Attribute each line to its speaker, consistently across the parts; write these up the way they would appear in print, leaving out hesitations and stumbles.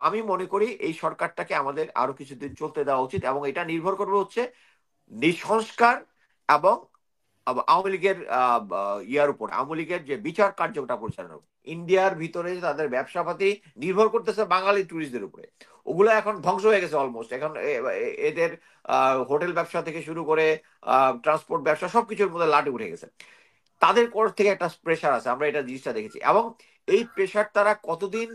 Speaker 1: আমি মনে করি এই সরকারটাকে আমাদের আরো কিছুদিন চলতে দেওয়া উচিত, এবং এটা নির্ভর করবে হচ্ছে নিঃসংস্কার এবং আওয়ামী লীগের ইয়ার উপর, আওয়ামী লীগের যে বিচার কার্যটা পরিচালনা। ইন্ডিয়ার ভিতরে তাদের ব্যবসাপাতি নির্ভর করতেছে বাঙালি টুরিস্টদের উপরে। ওগুলো এখন ধ্বংস হয়ে গেছে অলমোস্ট। এখন এদের হোটেল ব্যবসা থেকে শুরু করে ট্রান্সপোর্ট ব্যবসা সবকিছুর মধ্যে লাটে উঠে গেছে। তাদের কোর থেকে একটা প্রেশার আছে, আমরা এটা জিনিসটা দেখেছি। এবং এই প্রেশার তারা কতদিন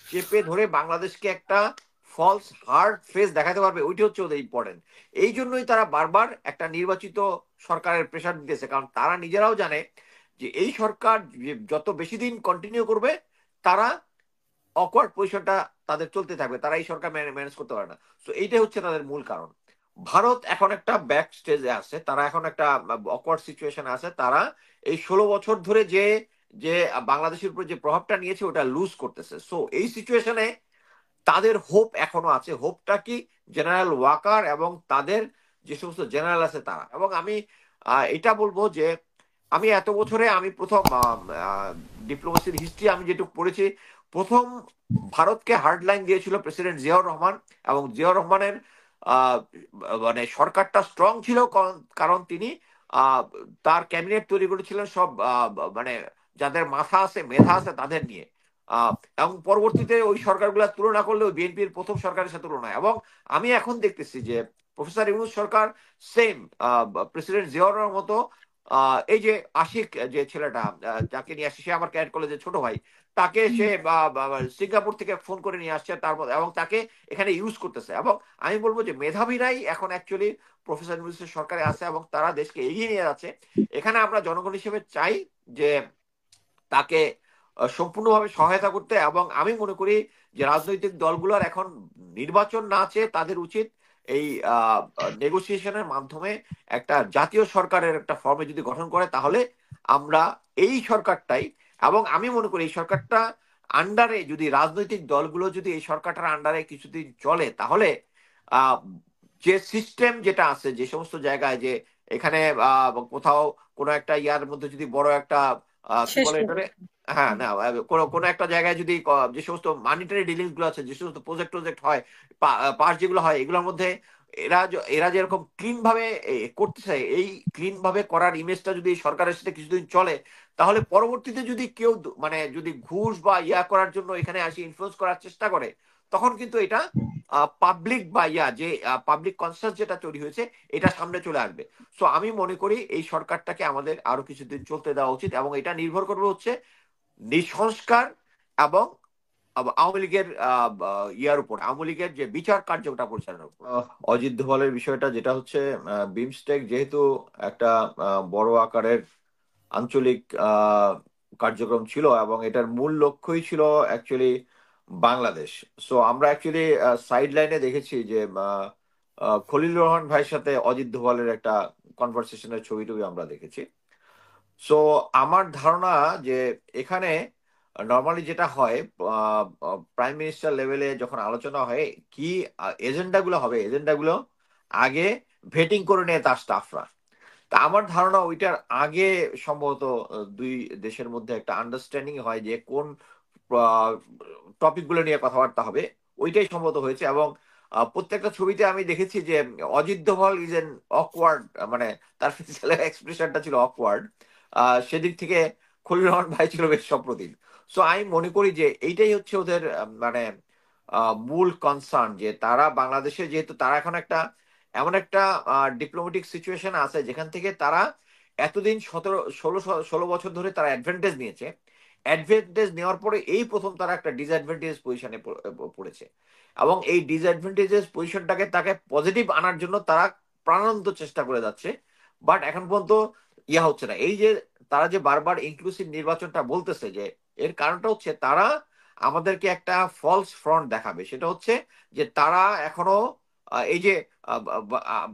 Speaker 1: চেপে ধরে বাংলাদেশকে একটা ফলস হার্ড ফেস দেখাতে পারবে, ওইটা হচ্ছে ওদের ইম্পর্টেন্ট। এই জন্যই তারা বারবার একটা নির্বাচিত সরকারের প্রেশার দিতেছে, কারণ তারা নিজেরাও জানে যে এই সরকার যত বেশি দিন কন্টিনিউ করবে, তারা অকওয়ার্ড পজিশনটা তাদের চলতে থাকবে, তারা এই সরকার ম্যানেজ করতে পারে না। তো এইটাই হচ্ছে তাদের মূল কারণ। ভারত এখন একটা ব্যাক স্টেজে আছে, তারা এখন একটা অকওয়ার্ড সিচুয়েশন আছে। তারা এই 16 বছর ধরে যে যে বাংলাদেশের উপর যে প্রভাবটা নিয়েছে ওটা লুজ করতেছে। সো এই সিচুয়েশনে তাদের হোপ এখনো আছে। হোপটা কি? জেনারেল ওয়াকার এবং তাদের যে সমস্ত জেনারেল আছে তারা। এবং আমি এটা বলবো যে আমি এত বছরে আমি প্রথম ডিপ্লোমেসির হিস্ট্রি আমি যেটুকু পড়েছি, প্রথম ভারতকে হার্ড লাইন দিয়েছিল প্রেসিডেন্ট জিয়াউর রহমান। এবং জিয়াউর রহমানের আহ, মানে সরকারটা স্ট্রং ছিল, কারণ তিনি আহ, তার ক্যাবিনেট তৈরি করেছিলেন সব মানে যাদের মাথা আছে মেধা আছে তাদের নিয়ে। আহ, এবং পরবর্তীতে ওই সরকারগুলোর তুলনা করলে ওই বিএনপির প্রথম সরকারের সাথে তুলনায়, এবং আমি এখন দেখতেছি যে প্রফেসর ইউনূস সরকার সেম প্রেসিডেন্ট জিয়াউর রহমানের মতো এই যে আশিক যে ছেলেটা যাকে নিয়ে আসছে, সে আমার ক্যাডেট কলেজের ছোট ভাই, তাকে সে সিঙ্গাপুর থেকে ফোন করে নিয়ে আসছে তারপর, এবং তাকে এখানে ইউজ করতেছে। এবং আমি বলবো যে মেধাবীরাই এখন অ্যাকচুয়ালি প্রফেসর ইউনূসের সরকারে আছে এবং তারা দেশকে এগিয়ে নিয়ে যাচ্ছে। এখানে আমরা জনগণ হিসেবে চাই যে তাকে সম্পূর্ণভাবে সহায়তা করতে। এবং আমি মনে করি যে রাজনৈতিক দলগুলোর এখন নির্বাচন না চেয়ে তাদের উচিত এই নেগোসিয়েশনের মাধ্যমে একটা জাতীয় সরকারের একটা ফর্মে যদি গঠন করে, তাহলে আমরা এই সরকারটাই, এবং আমি মনে করি এই সরকারটা আন্ডারে যদি রাজনৈতিক দলগুলো যদি এই সরকারটার আন্ডারে কিছুদিন চলে, তাহলে আহ, যে সিস্টেম যেটা আছে যে সমস্ত জায়গায়, যে এখানে কোথাও কোনো একটা ইয়ার মধ্যে যদি বড় একটা কি
Speaker 2: শেষ
Speaker 1: বলে
Speaker 2: করবে।
Speaker 1: এটারে, হ্যাঁ না, কোনো কোনো একটা জায়গায় যদি যে সমস্ত মানিটারি ডিলিংস গুলো আছে, যে সমস্ত প্রজেক্ট প্রজেক্ট হয়, পাস যেগুলো হয়, এগুলোর মধ্যে এরা যেরকম ক্লিন ভাবে করতেছে, এই ক্লিন ভাবে করার ইমেজটা যদি এই সরকারের সাথে কিছুদিন চলে, তাহলে পরবর্তীতে যদি কেউ মানে যদি ঘুষ বা ইয়া করার জন্য এখানে আসি ইনফ্লুয়েন্স করার চেষ্টা করে, তখন কিন্তু এটা পাবলিক বা ইয়া যে পাবলিক কনসার্স যেটা তৈরি হয়েছে, এটা সামনে চলে আসবে। সো আমি মনে করি এই সরকারটাকে আমাদের আরো কিছুদিন চলতে দেওয়া উচিত, এবং এটা নির্ভর করবে হচ্ছে নিঃসংস্কার এবং আওয়ামী লীগের ইয়ার উপর, আওয়ামী লীগের যে বিচার কার্যটা পরিচালনার উপর। অজিত দোভালের বিষয়টা যেটা হচ্ছে, বিমস্টেক যেহেতু একটা বড় আকারের আঞ্চলিক কার্যক্রম ছিল, এবং এটার মূল লক্ষ্যই ছিল অ্যাকচুয়ালি বাংলাদেশ। সো আমরা অ্যাকচুয়ালি সাইড লাইনে দেখেছি যে খলিল রহমান ভাইয়ের সাথে অজিত দোভালের একটা কনভারসেশনের ছবি টবি আমরা দেখেছি। সো আমার ধারণা যে এখানে নর্মালি যেটা হয়, প্রাইম মিনিস্টার লেভেলে যখন আলোচনা হয়, কি এজেন্ডাগুলো হবে, এজেন্ডাগুলো আগে ভেটিং করে নেয় তার স্টাফরা। তা আমার ধারণা ওইটার আগে সম্ভবত দুই দেশের মধ্যে একটা আন্ডারস্ট্যান্ডিং হয় যে কোন টপিক গুলো নিয়ে কথাবার্তা হবে, ওইটাই সম্ভবত হয়েছে। এবং প্রত্যেকটা ছবিতে আমি দেখেছি যে Ajit Doval is an awkward, মানে তার ফেসিয়াল এক্সপ্রেশনটা ছিল অকওয়ার্ড। সেদিক থেকে খলিল রহমান ভাই ছিল বেশ সপ্রতিভ। সো আমি মনে করি যে এইটাই হচ্ছে ওদের মানে মূল কনসার্ন, যে তারা বাংলাদেশে যেহেতু তারা এখন একটা এমন একটা ডিপ্লোমেটিক সিচুয়েশন আছে যেখান থেকে তারা এতদিন 17 16 বছর ধরে তারা অ্যাডভান্টেজ নিয়েছে। অ্যাডভান্টেজ নেওয়ার পরে এই প্রথম তারা একটা ডিসঅ্যাডভান্টেজ পজিশনে পড়েছে, এবং এই ডিসঅ্যাডভান্টেজেস পজিশনটাকে তাকে পজিটিভ আনার জন্য তারা প্রাণান্ত চেষ্টা করে যাচ্ছে। বাট এখন পর্যন্ত ইয়া হচ্ছে না। এই যে তারা যে বারবার ইনক্লুসিভ নির্বাচনটা বলতেছে, যে এর কারণটা হচ্ছে তারা আমাদেরকে একটা ফলস ফ্রন্ট দেখাবে। সেটা হচ্ছে যে তারা এখনো এই যে আহ, আহ,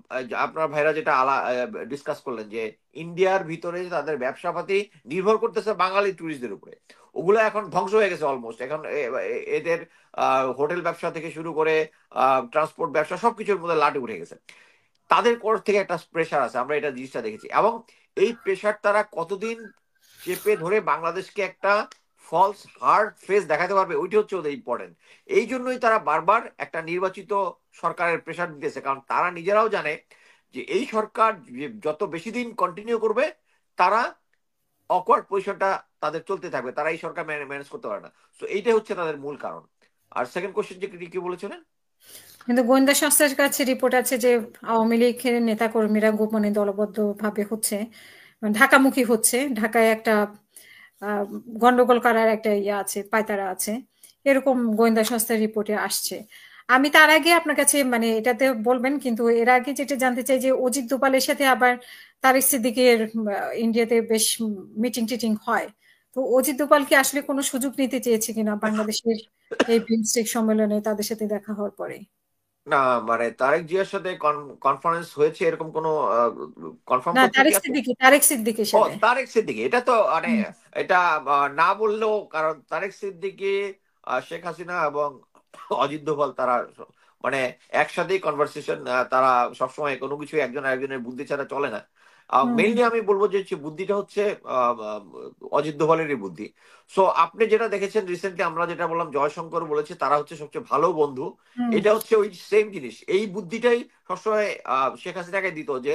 Speaker 1: আপনার ভাইরা যেটা ডিসকাস করলেন, যে ইন্ডিয়ার ভিতরে তাদের ব্যবসাপাতি নির্ভর করতেছে বাঙালি টুরিস্টদের উপরে। ওগুলো এখন ধ্বংস হয়ে গেছে অলমোস্ট। এখন এদের হোটেল ব্যবসা থেকে শুরু করে ট্রান্সপোর্ট ব্যবসা সবকিছুর মধ্যে লাটে উঠে গেছে। তাদের কোর থেকে একটা প্রেশার আছে, আমরা এটা জিনিসটা দেখেছি। এবং এই প্রেশার তারা কতদিন চেপে ধরে বাংলাদেশকে একটা ফলস হার্ড ফেস দেখাতে পারবে, ওইটা হচ্ছে ওদের ইম্পর্টেন্ট। এই জন্যই তারা বারবার একটা নির্বাচিত সরকারের প্রেশার দিতেছে, কারণ তারা নিজেরাও জানে যে এই সরকার যত বেশি দিন কন্টিনিউ করবে, তারা অকওয়ার্ড পজিশনটা তাদের চলতে থাকবে, তারা এই সরকার ম্যানেজ করতে পারে না। তো এইটাই হচ্ছে তাদের মূল কারণ। আর সেকেন্ড কোশ্চেন যে কি বলেছিলেন?
Speaker 2: কিন্তু গোয়েন্দা সংস্থার কাছে রিপোর্ট আছে যে আওয়ামী লীগের নেতাকর্মীরা গোপনে দলবদ্ধ ভাবে হচ্ছে, মানে ঢাকামুখী হচ্ছে, ঢাকায় একটা আহ, গন্ডগোল করার একটা ইয়ে আছে, পায়তারা আছে, এরকম গোয়েন্দা সংস্থার রিপোর্টে আসছে। আমি তার আগে আপনার কাছে মানে এটাতে বলবেন, কিন্তু এর আগে যেটা জানতে চাই যে অজিত দোভালের সাথে আবার তারেক সিদ্দিকের ইন্ডিয়াতে বেশ মিটিং টিটিং হয়। তো অজিত দোভাল কি আসলে কোনো সুযোগ নিতে চেয়েছে কিনা বাংলাদেশের এই বিমস্টেক সম্মেলনে তাদের সাথে দেখা হওয়ার পরে?
Speaker 1: না, মানে তারেক জিয়ার সাথে কনফারেন্স হয়েছে এরকম কোনো কনফার্ম
Speaker 2: না,
Speaker 1: তথ্য কি আছে?
Speaker 2: তারেক সিদ্দিকের
Speaker 1: ও,
Speaker 2: সাথে।
Speaker 1: তারেক সিদ্দিকী, এটা তো মানে
Speaker 2: হুম,
Speaker 1: এটা না বললেও, কারণ তারেক সিদ্দিকী, শেখ হাসিনা এবং অজিত দোভাল তারা মানে একসাথেই কনভারসেশন, তারা সবসময় কোনো কিছু একজন আরেকজনের বুদ্ধি ছাড়া চলে না।
Speaker 2: হুম, হুম,
Speaker 1: মেইনলি আমি বলবো যে বুদ্ধিটা হচ্ছে অজিত দোভালেরই বুদ্ধি। সো আপনি যেটা দেখেছেন রিসেন্টলি, আমরা যেটা বললাম জয়শঙ্কর বলেছে তারা হচ্ছে সবচেয়ে ভালো বন্ধু,
Speaker 2: হুম।
Speaker 1: এটা হচ্ছে ওই সেম জিনিস। এই বুদ্ধিটাই সবসময় শেখ হাসিনাকে দিত, যে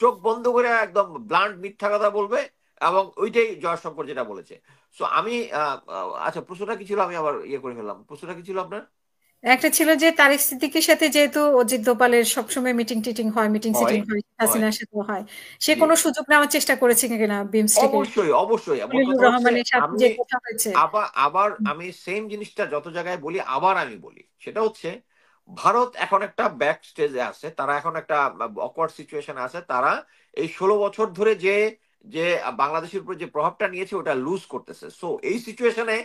Speaker 1: চোখ বন্ধ করে একদম ব্লান্ট মিথ্যা কথা বলবে, এবং ওইটাই জয়শঙ্কর যেটা বলেছে। সো আমি আচ্ছা, প্রশ্নটা কি ছিল? আমি আবার ইয়ে করে ফেললাম, প্রশ্নটা কি ছিল আপনার?
Speaker 2: একটা ছিল যে তারেক সিদ্দিকের সাথে যেহেতু অজিত দোভালের সবসময় মিটিং টিটিং হয়, মিটিং
Speaker 1: হয়,
Speaker 2: সিটিং হয়, শেখ
Speaker 1: হয়।
Speaker 2: হাসিনার সাথেও হয়, সে
Speaker 1: জি,
Speaker 2: কোনো সুযোগ নেওয়ার চেষ্টা করেছে কিনা বিমস্টেকের?
Speaker 1: অবশ্যই, অবশ্যই। এমন
Speaker 2: খলিলুর
Speaker 1: কথা হচ্ছে,
Speaker 2: রহমানের সাথে
Speaker 1: আমি
Speaker 2: যে কথা হয়েছে।
Speaker 1: আবার আবার
Speaker 2: হুম,
Speaker 1: আমি সেম জিনিসটা যত জায়গায় বলি, আবার আমি বলি, সেটা হচ্ছে ভারত এখন একটা ব্যাক স্টেজে আছে, তারা এখন একটা অকওয়ার্ড সিচুয়েশন আছে। তারা এই 16 বছর ধরে যে যে বাংলাদেশের উপর যে প্রভাবটা নিয়েছে ওটা লুজ করতেছে। সো এই সিচুয়েশনে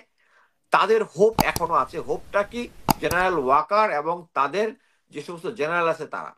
Speaker 1: তাদের হোপ এখনো আছে। হোপটা কি? জেনারেল ওয়াকার এবং তাদের যে সমস্ত জেনারেল আছে তারা